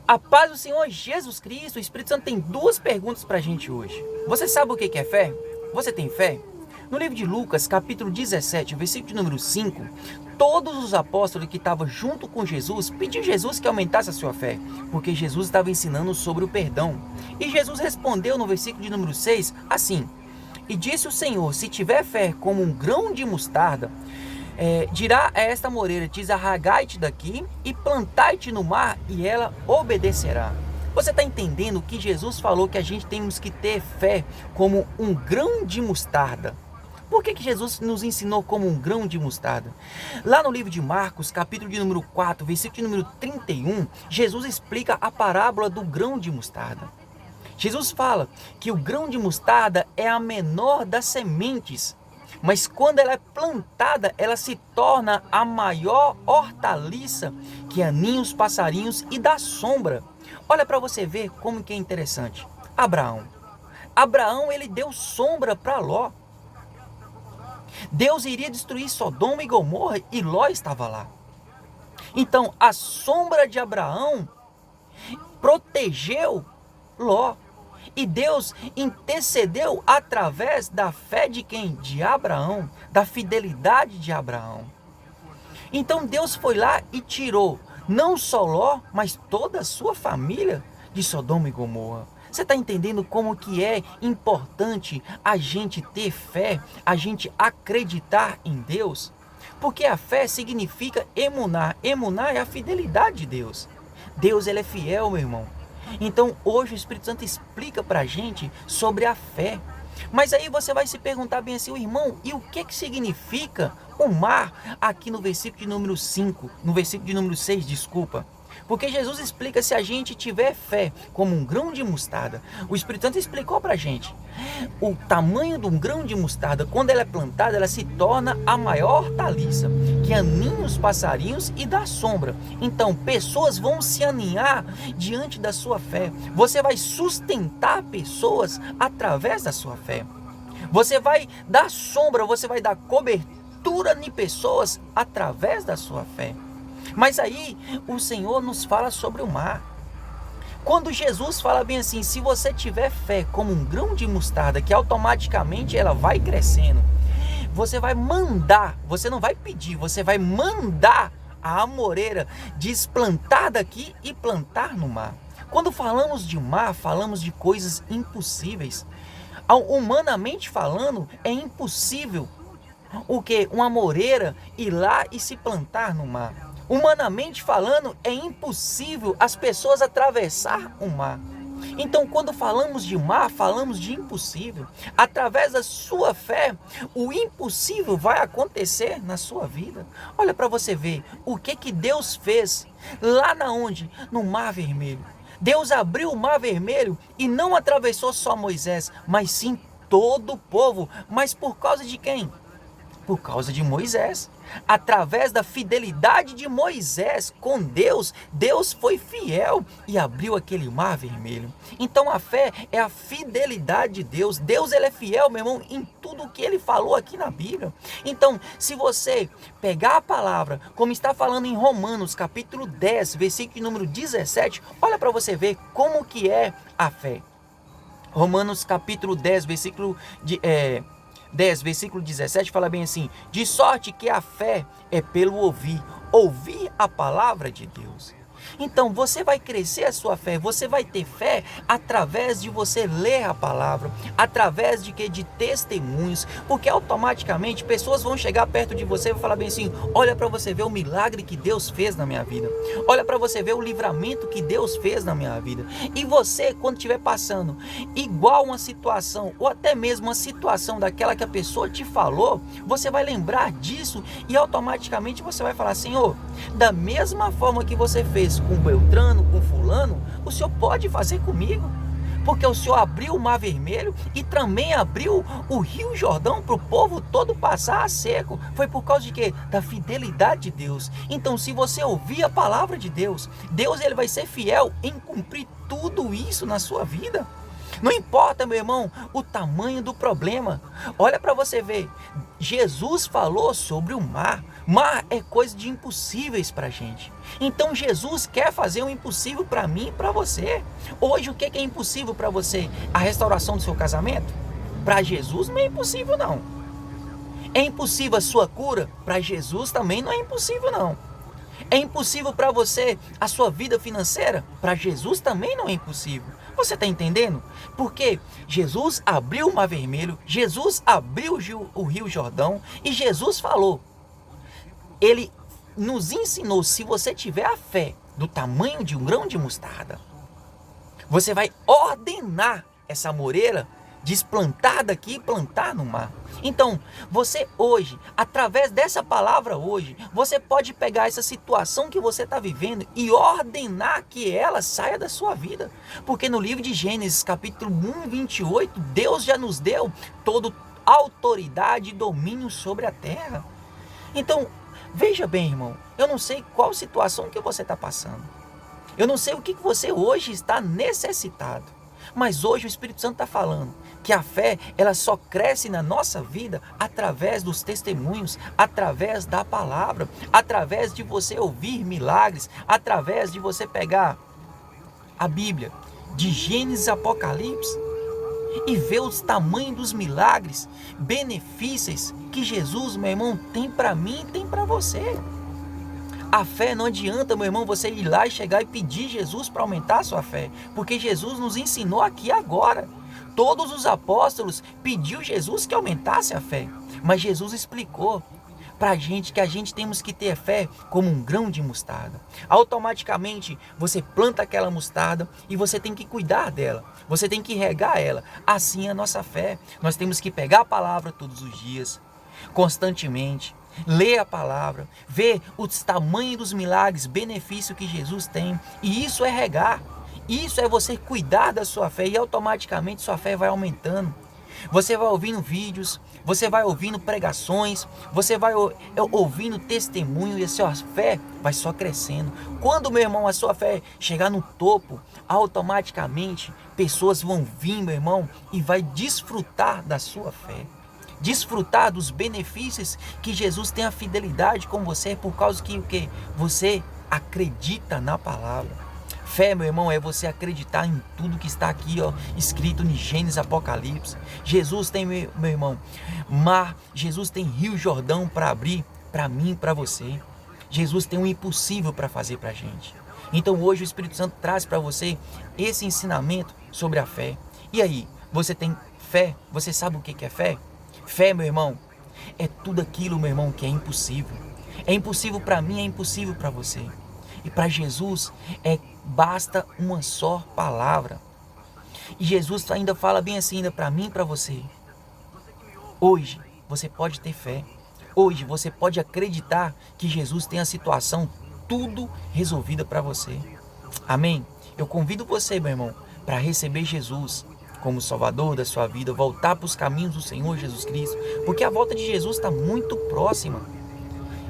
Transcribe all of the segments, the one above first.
A paz do Senhor Jesus Cristo. O Espírito Santo tem duas perguntas para a gente hoje. Você sabe o que é fé? Você tem fé? No livro de Lucas, capítulo 17, versículo de número 5, todos os apóstolos que estavam junto com Jesus pediram a Jesus que aumentasse a sua fé, porque Jesus estava ensinando sobre o perdão. E Jesus respondeu no versículo de número 6 assim: E disse o Senhor, se tiver fé como um grão de mostarda, dirá a esta moreira, desarragai-te daqui e plantai-te no mar, e ela obedecerá. Você está entendendo que Jesus falou que a gente temos que ter fé como um grão de mostarda? Por que Jesus nos ensinou como um grão de mostarda? Lá no livro de Marcos, capítulo de número 4, versículo de número 31, Jesus explica a parábola do grão de mostarda. Jesus fala que o grão de mostarda é a menor das sementes, mas quando ela é plantada, ela se torna a maior hortaliça que aninha os passarinhos e dá sombra. Olha para você ver como que é interessante. Abraão, ele deu sombra para Ló. Deus iria destruir Sodoma e Gomorra e Ló estava lá. Então, a sombra de Abraão protegeu Ló. E Deus intercedeu através da fé de quem? De Abraão, da fidelidade de Abraão. Então Deus foi lá e tirou não só Ló, mas toda a sua família de Sodoma e Gomorra. Você está entendendo como que é importante a gente ter fé, a gente acreditar em Deus? Porque a fé significa emunar. Emunar é a fidelidade de Deus. Deus, ele é fiel, meu irmão. Então hoje o Espírito Santo explica para a gente sobre a fé. Mas aí você vai se perguntar bem assim, irmão, e o que significa o mar aqui no versículo de número 5, no versículo de número 6, desculpa. Porque Jesus explica se a gente tiver fé como um grão de mostarda. O Espírito Santo explicou para a gente. O tamanho de um grão de mostarda, quando ela é plantada, ela se torna a maior hortaliça, que aninha os passarinhos e dá sombra. Então, pessoas vão se aninhar diante da sua fé. Você vai sustentar pessoas através da sua fé. Você vai dar sombra, você vai dar cobertura em pessoas através da sua fé. Mas aí o Senhor nos fala sobre o mar. Quando Jesus fala bem assim, se você tiver fé como um grão de mostarda, que automaticamente ela vai crescendo, você vai mandar, você não vai pedir, você vai mandar a amoreira desplantar daqui e plantar no mar. Quando falamos de mar, falamos de coisas impossíveis. Humanamente falando, é impossível o que? Uma amoreira ir lá e se plantar no mar. Humanamente falando, é impossível as pessoas atravessar o mar. Então, quando falamos de mar, falamos de impossível. Através da sua fé, o impossível vai acontecer na sua vida. Olha para você ver o que Deus fez lá na onde? No Mar Vermelho. Deus abriu o Mar Vermelho e não atravessou só Moisés, mas sim todo o povo. Mas por causa de quem? Por causa de Moisés. Através da fidelidade de Moisés com Deus, Deus foi fiel e abriu aquele mar vermelho. Então a fé é a fidelidade de Deus. Deus, ele é fiel, meu irmão, em tudo o que ele falou aqui na Bíblia. Então, se você pegar a palavra, como está falando em Romanos, capítulo 10, versículo número 17, olha para você ver como que é a fé. Romanos capítulo 10, versículo 17, fala bem assim: de sorte que a fé é pelo ouvir a palavra de Deus. Então você vai crescer a sua fé, você vai ter fé através de você ler a palavra, através de que? De testemunhos, porque automaticamente pessoas vão chegar perto de você e vão falar bem assim: olha para você ver o milagre que Deus fez na minha vida, olha para você ver o livramento que Deus fez na minha vida. E você, quando estiver passando igual uma situação, ou até mesmo uma situação daquela que a pessoa te falou, você vai lembrar disso e automaticamente você vai falar: Senhor, da mesma forma que você fez com Beltrano, com fulano, o Senhor pode fazer comigo, porque o Senhor abriu o Mar Vermelho e também abriu o Rio Jordão para o povo todo passar a seco. Foi por causa de quê? Da fidelidade de Deus. Então, se você ouvir a palavra de Deus, Deus, ele vai ser fiel em cumprir tudo isso na sua vida. Não importa, meu irmão, o tamanho do problema. Olha para você ver. Jesus falou sobre o mar. Mar é coisa de impossíveis para a gente. Então Jesus quer fazer o impossível para mim e para você. Hoje o que é impossível para você? A restauração do seu casamento? Para Jesus não é impossível não. É impossível a sua cura? Para Jesus também não é impossível não. É impossível para você a sua vida financeira? Para Jesus também não é impossível. Você está entendendo? Porque Jesus abriu o Mar Vermelho, Jesus abriu o Rio Jordão e Jesus falou. Ele nos ensinou, se você tiver a fé do tamanho de um grão de mostarda, você vai ordenar essa moreira desplantar daqui e plantar no mar. Então, você hoje, através dessa palavra hoje, você pode pegar essa situação que você está vivendo e ordenar que ela saia da sua vida. Porque no livro de Gênesis, capítulo 1, 28, Deus já nos deu toda autoridade e domínio sobre a terra. Então, veja bem, irmão, eu não sei qual situação que você está passando. Eu não sei o que você hoje está necessitado. Mas hoje o Espírito Santo está falando que a fé, ela só cresce na nossa vida através dos testemunhos, através da palavra, através de você ouvir milagres, através de você pegar a Bíblia, de Gênesis a Apocalipse, e ver os tamanhos dos milagres, benefícios que Jesus, meu irmão, tem para mim e tem para você. A fé não adianta, meu irmão, você ir lá e chegar e pedir Jesus para aumentar a sua fé, porque Jesus nos ensinou aqui agora. Todos os apóstolos pediu Jesus que aumentasse a fé, mas Jesus explicou para a gente que a gente temos que ter fé como um grão de mostarda. Automaticamente você planta aquela mostarda e você tem que cuidar dela, você tem que regar ela. Assim é a nossa fé. Nós temos que pegar a palavra todos os dias, constantemente, ler a palavra, ver os tamanhos dos milagres, benefícios que Jesus tem, e isso é regar. Isso é você cuidar da sua fé e automaticamente sua fé vai aumentando. Você vai ouvindo vídeos, você vai ouvindo pregações, você vai ouvindo testemunho e a sua fé vai só crescendo. Quando, meu irmão, a sua fé chegar no topo, automaticamente pessoas vão vir, meu irmão, e vai desfrutar da sua fé. Desfrutar dos benefícios que Jesus tem a fidelidade com você por causa que você acredita na palavra. Fé, meu irmão, é você acreditar em tudo que está aqui, ó, escrito em Gênesis, Apocalipse. Jesus tem, meu irmão, mar, Jesus tem Rio Jordão para abrir para mim e para você. Jesus tem um impossível para fazer para a gente. Então hoje o Espírito Santo traz para você esse ensinamento sobre a fé. E aí, você tem fé? Você sabe o que é fé? Fé, meu irmão, é tudo aquilo, meu irmão, que é impossível. É impossível para mim, é impossível para você. E para Jesus, basta uma só palavra. E Jesus ainda fala bem assim, ainda para mim e para você. Hoje, você pode ter fé. Hoje, você pode acreditar que Jesus tem a situação tudo resolvida para você. Amém? Eu convido você, meu irmão, para receber Jesus como Salvador da sua vida, voltar para os caminhos do Senhor Jesus Cristo, porque a volta de Jesus está muito próxima.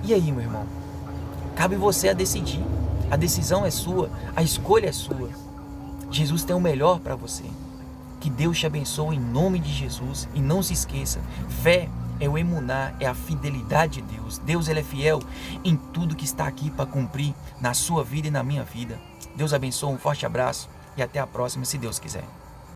E aí, meu irmão? Cabe você a decidir. A decisão é sua, a escolha é sua. Jesus tem o melhor para você. Que Deus te abençoe em nome de Jesus. E não se esqueça, fé é o emuná, é a fidelidade de Deus. Deus, ele é fiel em tudo que está aqui para cumprir na sua vida e na minha vida. Deus abençoe, um forte abraço e até a próxima, se Deus quiser.